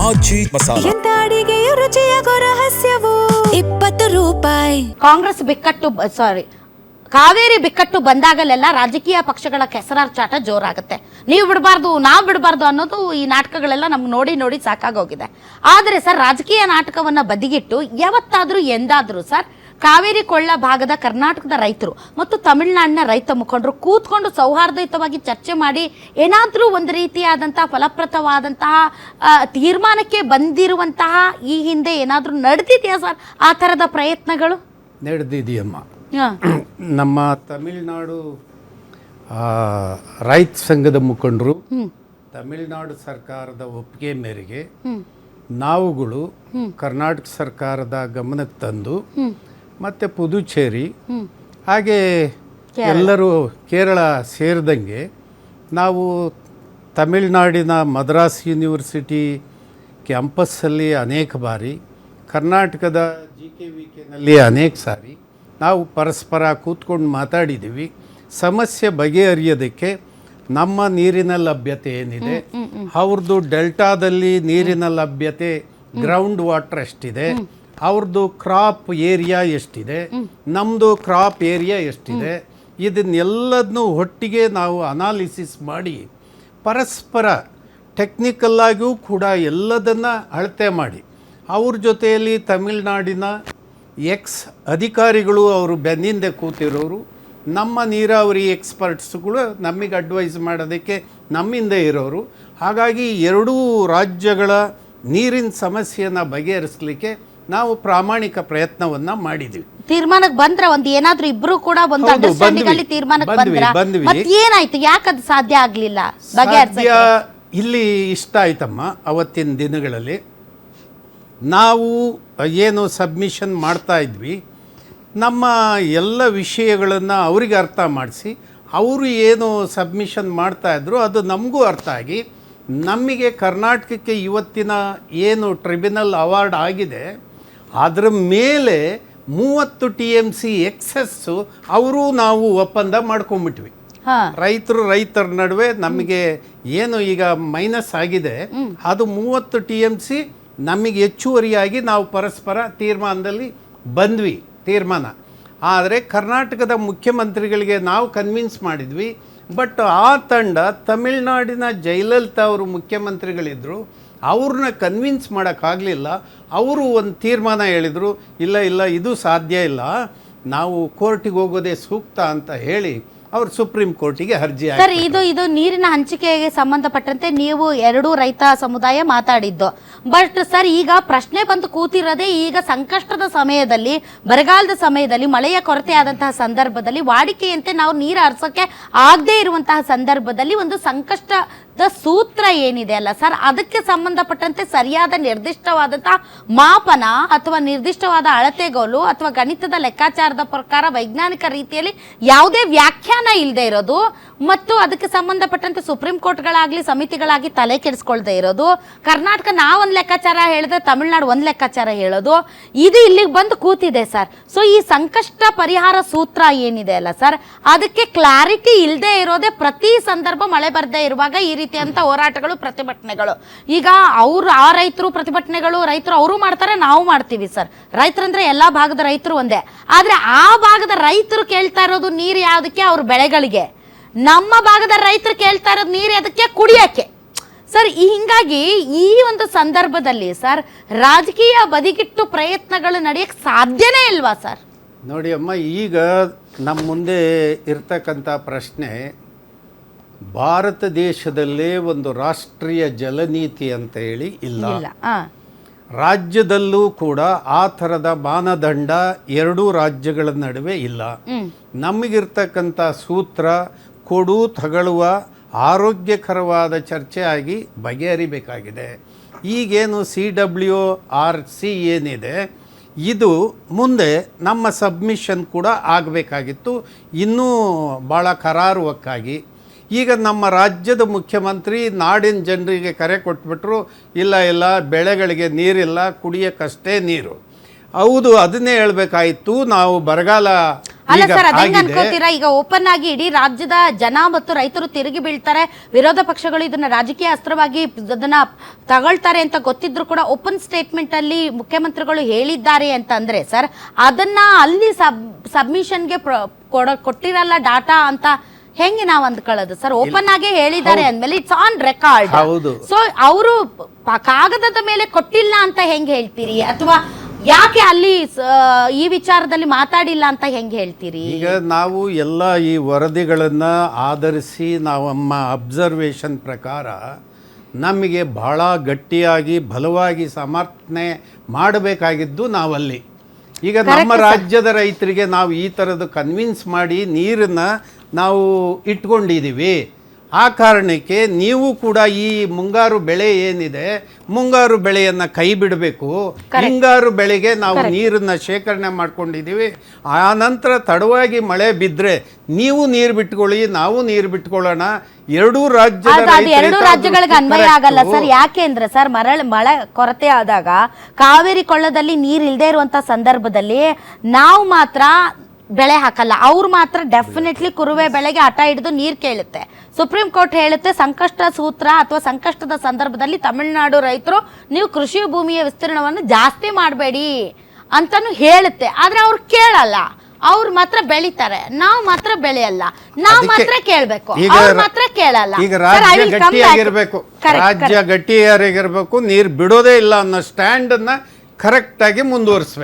ಆಚಿ ಮಸಾಲ. ಎಂತ ಅಡಿಗೆಯ ರುಚಿಯಾಗೋ ರಹಸ್ಯವು 20 ರೂಪಾಯಿ. ಕಾಂಗ್ರೆಸ್ ಬಿಕ್ಕಟ್ಟು ಕಾವೇರಿ ಬಿಕ್ಕಟ್ಟು ಬಂದಾಗಲೆಲ್ಲ ರಾಜಕೀಯ ಪಕ್ಷಗಳ ಕೆಸರಾರ್ಚಾಟ ಜೋರಾಗುತ್ತೆ. ನೀವು ಬಿಡಬಾರ್ದು, ನಾವು ಬಿಡಬಾರ್ದು ಅನ್ನೋದು ಈ ನಾಟಕಗಳೆಲ್ಲ ನಮ್ಗೆ ನೋಡಿ ನೋಡಿ ಸಾಕಾಗೋಗಿದೆ. ಆದರೆ ಸರ್, ರಾಜಕೀಯ ನಾಟಕವನ್ನ ಬದಿಗಿಟ್ಟು ಯಾವತ್ತಾದ್ರೂ ಎಂದಾದ್ರೂ ಸರ್ ಕಾವೇರಿ ಕೊಳ್ಳ ಭಾಗದ ಕರ್ನಾಟಕದ ರೈತರು ಮತ್ತು ತಮಿಳುನಾಡಿನ ರೈತ ಮುಖಂಡರು ಕೂತ್ಕೊಂಡು ಸೌಹಾರ್ದಯುತವಾಗಿ ಚರ್ಚೆ ಮಾಡಿ ಏನಾದರೂ ಒಂದು ರೀತಿಯಾದಂತಹ ಫಲಪ್ರದವಾದಂತಹ ತೀರ್ಮಾನಕ್ಕೆ ಬಂದಿರುವಂತಹ ಈ ಹಿಂದೆ ಏನಾದರೂ ನಡೆದಿದೆಯಾ ಸರ್ ಆ ಥರದ ಪ್ರಯತ್ನಗಳು? ನಡೆದಿದೆಯಮ್ಮ. ನಮ್ಮ ತಮಿಳುನಾಡು ರೈತ ಸಂಘದ ಮುಖಂಡರು ತಮಿಳುನಾಡು ಸರ್ಕಾರದ ಒಪ್ಪಿಗೆ ಮೇರೆಗೆ ನಾವುಗಳು ಕರ್ನಾಟಕ ಸರ್ಕಾರದ ಗಮನಕ್ಕೆ ತಂದು ಮತ್ತು ಪುದುಚೇರಿ ಹಾಗೆ ಎಲ್ಲರೂ ಕೇರಳ ಸೇರಿದಂಗೆ ನಾವು ತಮಿಳುನಾಡಿನ ಮದ್ರಾಸ್ ಯೂನಿವರ್ಸಿಟಿ ಕ್ಯಾಂಪಸ್ಸಲ್ಲಿ ಅನೇಕ ಬಾರಿ, ಕರ್ನಾಟಕದ JKVKನಲ್ಲಿ ಅನೇಕ ಸಾರಿ ನಾವು ಪರಸ್ಪರ ಕೂತ್ಕೊಂಡು ಮಾತಾಡಿದ್ದೀವಿ. ಸಮಸ್ಯೆ ಬಗೆಹರಿಯೋದಕ್ಕೆ ನಮ್ಮ ನೀರಿನ ಲಭ್ಯತೆ ಏನಿದೆ, ಅವ್ರದ್ದು ಡೆಲ್ಟಾದಲ್ಲಿ ನೀರಿನ ಲಭ್ಯತೆ ಗ್ರೌಂಡ್ ವಾಟರ್ ಎಷ್ಟಿದೆ, ಅವ್ರದ್ದು ಕ್ರಾಪ್ ಏರಿಯಾ ಎಷ್ಟಿದೆ, ನಮ್ಮದು ಕ್ರಾಪ್ ಏರಿಯಾ ಎಷ್ಟಿದೆ, ಇದನ್ನೆಲ್ಲದನ್ನೂ ಒಟ್ಟಿಗೆ ನಾವು ಅನಾಲಿಸಿಸ್ ಮಾಡಿ ಪರಸ್ಪರ ಟೆಕ್ನಿಕಲ್ಲಾಗಿಯೂ ಕೂಡ ಎಲ್ಲದನ್ನು ಅಳತೆ ಮಾಡಿ ಅವ್ರ ಜೊತೆಯಲ್ಲಿ ತಮಿಳುನಾಡಿನ ಅಧಿಕಾರಿಗಳು ಅವರು ಬೆನ್ನಿಂದೆ ಕೂತಿರೋರು, ನಮ್ಮ ನೀರಾವರಿ ಎಕ್ಸ್ಪರ್ಟ್ಸ್ಗಳು ನಮಗೆ ಅಡ್ವೈಸ್ ಮಾಡೋದಕ್ಕೆ ನಮ್ಮಿಂದ ಇರೋರು. ಹಾಗಾಗಿ ಎರಡೂ ರಾಜ್ಯಗಳ ನೀರಿನ ಸಮಸ್ಯೆಯನ್ನು ಬಗೆಹರಿಸಲಿಕ್ಕೆ ನಾವು ಪ್ರಾಮಾಣಿಕ ಪ್ರಯತ್ನವನ್ನ ಮಾಡಿದ್ವಿ. ತೀರ್ಮಾನಕ್ಕೆ ಬಂದ್ರೆ ಒಂದು ಏನಾದ್ರೂ ಇಬ್ರು ಕೂಡ ಒಂದು ಅಂಡರ್ಸ್ಟ್ಯಾಂಡಿಂಗ್ ಅಲ್ಲಿ ತೀರ್ಮಾನಕ್ಕೆ ಬಂದ್ವಿ. ಮತ್ತೆ ಏನಾಯ್ತು? ಯಾಕೆ ಅದು ಸಾಧ್ಯ ಆಗ್ಲಿಲ್ಲ ಬಗೆಹರಿಸಕ್ಕೆ? ಇಲ್ಲಿ ಇಷ್ಟ ಆಯ್ತಮ್ಮ, ಅವತ್ತಿನ ದಿನಗಳಲ್ಲಿ ನಾವು ಏನು ಸಬ್ಮಿಷನ್ ಮಾಡ್ತಾ ಇದ್ವಿ, ನಮ್ಮ ಎಲ್ಲ ವಿಷಯಗಳನ್ನು ಅವರಿಗೆ ಅರ್ಥ ಮಾಡಿಸಿ ಅವರು ಏನು ಸಬ್ಮಿಷನ್ ಮಾಡ್ತಾಯಿದ್ರು ಅದು ನಮಗೂ ಅರ್ಥ ಆಗಿ ನಮಗೆ ಕರ್ನಾಟಕಕ್ಕೆ ಇವತ್ತಿನ ಏನು ಟ್ರಿಬ್ಯುನಲ್ ಅವಾರ್ಡ್ ಆಗಿದೆ ಅದರ ಮೇಲೆ 30 TMC ಎಕ್ಸಸ್ಸು ಅವರು ನಾವು ಒಪ್ಪಂದ ಮಾಡ್ಕೊಂಡ್ಬಿಟ್ವಿ. ರೈತರ ನಡುವೆ ನಮಗೆ ಏನು ಈಗ ಮೈನಸ್ ಆಗಿದೆ ಅದು 30 TMC ನಮಗೆ ಹೆಚ್ಚುವರಿಯಾಗಿ ನಾವು ಪರಸ್ಪರ ತೀರ್ಮಾನದಲ್ಲಿ ಬಂದ್ವಿ. ತೀರ್ಮಾನ ಆದರೆ ಕರ್ನಾಟಕದ ಮುಖ್ಯಮಂತ್ರಿಗಳಿಗೆ ನಾವು ಕನ್ವಿನ್ಸ್ ಮಾಡಿದ್ವಿ. ಬಟ್ ಆ ತಂಡ ತಮಿಳುನಾಡಿನ ಜಯಲಲಿತಾ ಅವರು ಮುಖ್ಯಮಂತ್ರಿಗಳಿದ್ದರು, ಅವ್ರನ್ನ ಕನ್ವಿನ್ಸ್ ಮಾಡೋಕ್ಕಾಗಲಿಲ್ಲ. ಅವರು ಒಂದು ತೀರ್ಮಾನ ಹೇಳಿದರು, ಇಲ್ಲ ಇದು ಸಾಧ್ಯ ಇಲ್ಲ, ನಾವು ಕೋರ್ಟಿಗೆ ಹೋಗೋದೇ ಸೂಕ್ತ ಅಂತ ಹೇಳಿ ಅವರು ಸುಪ್ರೀಂ ಕೋರ್ಟಿಗೆ ಅರ್ಜಿ ಸರ್, ಇದು ನೀರಿನ ಹಂಚಿಕೆಗೆ ಸಂಬಂಧಪಟ್ಟಂತೆ ನೀವು ಎರಡೂ ರೈತ ಸಮುದಾಯ ಮಾತಾಡಿದ್ದು. ಬಟ್ ಸರ್, ಈಗ ಪ್ರಶ್ನೆ ಬಂದು ಕೂತಿರೋದೇ ಈಗ ಸಂಕಷ್ಟದ ಸಮಯದಲ್ಲಿ, ಬರಗಾಲದ ಸಮಯದಲ್ಲಿ, ಮಳೆಯ ಕೊರತೆ ಆದಂತಹ ಸಂದರ್ಭದಲ್ಲಿ, ವಾಡಿಕೆಯಂತೆ ನಾವು ನೀರು ಹರಿಸೋಕೆ ಆಗದೇ ಇರುವಂತಹ ಸಂದರ್ಭದಲ್ಲಿ ಒಂದು ಸಂಕಷ್ಟದ ಸೂತ್ರ ಏನಿದೆ ಅಲ್ಲ ಸರ್, ಅದಕ್ಕೆ ಸಂಬಂಧಪಟ್ಟಂತೆ ಸರಿಯಾದ ನಿರ್ದಿಷ್ಟವಾದಂತಹ ಮಾಪನ ಅಥವಾ ನಿರ್ದಿಷ್ಟವಾದ ಅಳತೆಗೋಲು ಅಥವಾ ಗಣಿತದ ಲೆಕ್ಕಾಚಾರದ ಪ್ರಕಾರ ವೈಜ್ಞಾನಿಕ ರೀತಿಯಲ್ಲಿ ಯಾವುದೇ ವ್ಯಾಖ್ಯಾನ ಇಲ್ಲದೆ ಇರೋದು ಮತ್ತು ಅದಕ್ಕೆ ಸಂಬಂಧಪಟ್ಟಂತೆ ಸುಪ್ರೀಂ ಕೋರ್ಟ್ಗಳಾಗ್ಲಿ ಸಮಿತಿಗಳಾಗಿ ತಲೆ ಕೆಡಿಸ್ಕೊಳ್ದೆ ಇರೋದು, ಕರ್ನಾಟಕ ನಾವೊಂದು ಲೆಕ್ಕಾಚಾರ ಹೇಳಿದ್ರೆ ತಮಿಳುನಾಡು ಒಂದು ಲೆಕ್ಕಾಚಾರ ಹೇಳೋದು, ಇದು ಇಲ್ಲಿಗೆ ಬಂದು ಕೂತಿದೆ ಸರ್. ಸೊ ಈ ಸಂಕಷ್ಟ ಪರಿಹಾರ ಸೂತ್ರ ಏನಿದೆ ಅಲ್ಲ ಸರ್, ಅದಕ್ಕೆ ಕ್ಲಾರಿಟಿ ಇಲ್ಲದೆ ಇರೋದೇ ಪ್ರತಿ ಸಂದರ್ಭ ಮಳೆ ಬರದೇ ಇರುವಾಗ ಈ ರೀತಿಯಂತ ಹೋರಾಟಗಳು, ಪ್ರತಿಭಟನೆಗಳು. ಈಗ ಆ ರೈತರು ಪ್ರತಿಭಟನೆಗಳು, ರೈತರು ಅವರು ಮಾಡ್ತಾರೆ, ನಾವು ಮಾಡ್ತೀವಿ ಸರ್. ರೈತರಂದ್ರೆ ಎಲ್ಲಾ ಭಾಗದ ರೈತರು ಒಂದೇ. ಆದ್ರೆ ಆ ಭಾಗದ ರೈತರು ಕೇಳ್ತಾ ಇರೋದು ನೀರು ಯಾವುದಕ್ಕೆ? ಅವ್ರ ಬೆಳೆಗಳಿಗೆ. ನಮ್ಮ ಭಾಗದ ರೈತರು ಕೇಳ್ತಾ ಇರೋದು ನೀರು ಅದಕ್ಕೆ, ಕುಡಿಯಕ್ಕೆ ಸರ್. ಹಿಂಗಾಗಿ ಈ ಒಂದು ಸಂದರ್ಭದಲ್ಲಿ ಸರ್ ರಾಜಕೀಯ ಬದಿಗಿಟ್ಟು ಪ್ರಯತ್ನಗಳು ನಡೆಯಕ್ಕೆ ಸಾಧ್ಯನೇ ಇಲ್ವಾ ಸರ್? ನೋಡಿ ಅಮ್ಮ, ಈಗ ನಮ್ಮ ಮುಂದೆ ಇರ್ತಕ್ಕಂಥ ಪ್ರಶ್ನೆ, ಭಾರತ ದೇಶದಲ್ಲೇ ಒಂದು ರಾಷ್ಟ್ರೀಯ ಜಲನೀತಿ ಅಂತ ಹೇಳಿ ಇಲ್ಲ. ರಾಜ್ಯದಲ್ಲೂ ಕೂಡ ಆ ಥರದ ಮಾನದಂಡ ಎರಡೂ ರಾಜ್ಯಗಳ ನಡುವೆ ಇಲ್ಲ. ನಮಗಿರ್ತಕ್ಕಂಥ ಸೂತ್ರ ಕೊಡು ತಗೊಳ್ಳುವ ಆರೋಗ್ಯಕರವಾದ ಚರ್ಚೆ ಆಗಿ ಬಗೆಹರಿಬೇಕಾಗಿದೆ. ಈಗೇನು CWRC ಏನಿದೆ ಇದು ಮುಂದೆ ನಮ್ಮ ಸಬ್ಮಿಷನ್ ಕೂಡ ಆಗಬೇಕಾಗಿತ್ತು, ಇನ್ನೂ ಭಾಳ ಕರಾರುವಕ್ಕಾಗಿ. ಈಗ ನಮ್ಮ ರಾಜ್ಯದ ಮುಖ್ಯಮಂತ್ರಿ ನಾಡಿನ ಜನರಿಗೆ ಕರೆ ಕೊಟ್ಬಿಟ್ರು, ಇಲ್ಲ ಬೆಳೆಗಳಿಗೆ ನೀರಿಲ್ಲ, ಕುಡಿಯೋಕ್ಕಷ್ಟೇ ನೀರು. ಹೌದು, ಅದನ್ನೇ ಹೇಳಬೇಕಾಯಿತು. ನಾವು ಬರಗಾಲ ಅಲ್ಲ ಈಗ ಸರ್, ಅದಂಗ ಆಗಿದೆ. ಅನ್ಕೋತೀರಾ? ಈಗ ಓಪನ್ ಆಗಿ ಇಡೀ ರಾಜ್ಯದ ಜನ ಮತ್ತು ರೈತರು ತಿರುಗಿ ಬೀಳ್ತಾರೆ, ವಿರೋಧ ಪಕ್ಷಗಳು ಇದನ್ನ ರಾಜಕೀಯ ಅಸ್ತ್ರವಾಗಿ ಅದನ್ನ ತಗೊಳ್ತಾರೆ ಅಂತ ಗೊತ್ತಿದ್ರು ಕೂಡ ಓಪನ್ ಸ್ಟೇಟ್ಮೆಂಟ್ ಅಲ್ಲಿ ಮುಖ್ಯಮಂತ್ರಿಗಳು ಹೇಳಿದ್ದಾರೆ ಅಂತ ಅಂದ್ರೆ ಸರ್, ಅದನ್ನ ಅಲ್ಲಿ ಸಬ್ಮಿಷನ್ಗೆ ಕೊಟ್ಟಿರಲ್ಲ ಡಾಟಾ ಅಂತ ಹೆಂಗೆ ನಾವು ಅಂದ್ಕೊಳ್ಳೋದು ಸರ್? ಓಪನ್ ಆಗಿ ಹೇಳಿದ್ದಾರೆ ಅಂದ್ಮೇಲೆ ಇಟ್ಸ್ ಆನ್ ರೆಕಾರ್ಡ್. ಹೌದು. ಸೊ ಅವರು ಕಾಗದದ ಮೇಲೆ ಕೊಟ್ಟಿಲ್ಲ ಅಂತ ಹೆಂಗೆ ಹೇಳ್ತೀರಿ? ಅಥವಾ ಯಾಕೆ ಅಲ್ಲಿ ಈ ವಿಚಾರದಲ್ಲಿ ಮಾತಾಡಿಲ್ಲ ಅಂತ ಹೆಂಗೆ ಹೇಳ್ತೀರಿ? ಈಗ ನಾವು ಎಲ್ಲ ಈ ವರದಿಗಳನ್ನು ಆಧರಿಸಿ ನಮ್ಮ ಅಬ್ಸರ್ವೇಷನ್ ಪ್ರಕಾರ ನಮಗೆ ಬಹಳ ಗಟ್ಟಿಯಾಗಿ ಬಲವಾಗಿ ಸಮರ್ಥನೆ ಮಾಡಬೇಕಾಗಿದ್ದು ನಾವಲ್ಲಿ. ಈಗ ನಮ್ಮ ರಾಜ್ಯದ ರೈತರಿಗೆ ನಾವು ಈ ಥರದ್ದು ಕನ್ವಿನ್ಸ್ ಮಾಡಿ ನೀರನ್ನು ನಾವು ಇಟ್ಕೊಂಡಿದ್ದೀವಿ. ಆ ಕಾರಣಕ್ಕೆ ನೀವು ಕೂಡ ಈ ಮುಂಗಾರು ಬೆಳೆ ಏನಿದೆ, ಮುಂಗಾರು ಬೆಳೆಯನ್ನು ಕೈ ಬಿಡಬೇಕು. ಹಿಂಗಾರು ಬೆಳೆಗೆ ನಾವು ನೀರನ್ನು ಶೇಖರಣೆ ಮಾಡ್ಕೊಂಡಿದ್ದೀವಿ. ಆ ನಂತರ ತಡವಾಗಿ ಮಳೆ ಬಿದ್ದರೆ ನೀವು ನೀರು ಬಿಟ್ಕೊಳ್ಳಿ, ನಾವು ನೀರು ಬಿಟ್ಕೊಳ್ಳೋಣ. ಎರಡೂ ರಾಜ್ಯಗಳಿಗೆ ಅನ್ವಯ ಆಗಲ್ಲ ಸರ್. ಯಾಕೆ ಅಂದ್ರೆ ಸರ್, ಮಳೆ ಕೊರತೆ ಆದಾಗ ಕಾವೇರಿ ಕೊಳ್ಳದಲ್ಲಿ ನೀರ್ ಇಲ್ಲದೆ ಇರುವಂತ ಸಂದರ್ಭದಲ್ಲಿ ನಾವು ಮಾತ್ರ ಬೆಳೆ ಹಾಕಲ್ಲ, ಅವ್ರು ಮಾತ್ರ ಡೆಫಿನೆಟ್ಲಿ ಕುರುವೆ ಬೆಳೆಗೆ ಹಠ ಹಿಡಿದು ನೀರು ಕೇಳುತ್ತೆ. ಸುಪ್ರೀಂ ಕೋರ್ಟ್ ಹೇಳುತ್ತೆ ಸಂಕಷ್ಟ ಸೂತ್ರ ಅಥವಾ ಸಂಕಷ್ಟದ ಸಂದರ್ಭದಲ್ಲಿ ತಮಿಳುನಾಡು ರೈತರು ನೀವು ಕೃಷಿ ಭೂಮಿಯ ವಿಸ್ತೀರ್ಣವನ್ನು ಜಾಸ್ತಿ ಮಾಡಬೇಡಿ ಅಂತಾನು ಹೇಳುತ್ತೆ. ಆದ್ರೆ ಅವ್ರು ಕೇಳಲ್ಲ, ಅವ್ರು ಮಾತ್ರ ಬೆಳಿತಾರೆ, ನಾವು ಮಾತ್ರ ಬೆಳೆಯಲ್ಲ, ನಾವು ಮಾತ್ರ ಕೇಳ್ಬೇಕು, ಅವ್ರು ಮಾತ್ರ ಕೇಳಲ್ಲ. ಈಗ ರಾಜ್ಯ ಗಟ್ಟಿಯಾಗಿರ್ಬೇಕು, ರಾಜ್ಯ ಗಟ್ಟಿಯಾಗಿರ್ಬೇಕು, ನೀರು ಬಿಡೋದೇ ಇಲ್ಲ ಅನ್ನೋ ಸ್ಟ್ಯಾಂಡ್ ಅನ್ನ ಕರೆಕ್ಟ್ ಆಗಿ ಮುಂದುವರಿಸಬೇಕು.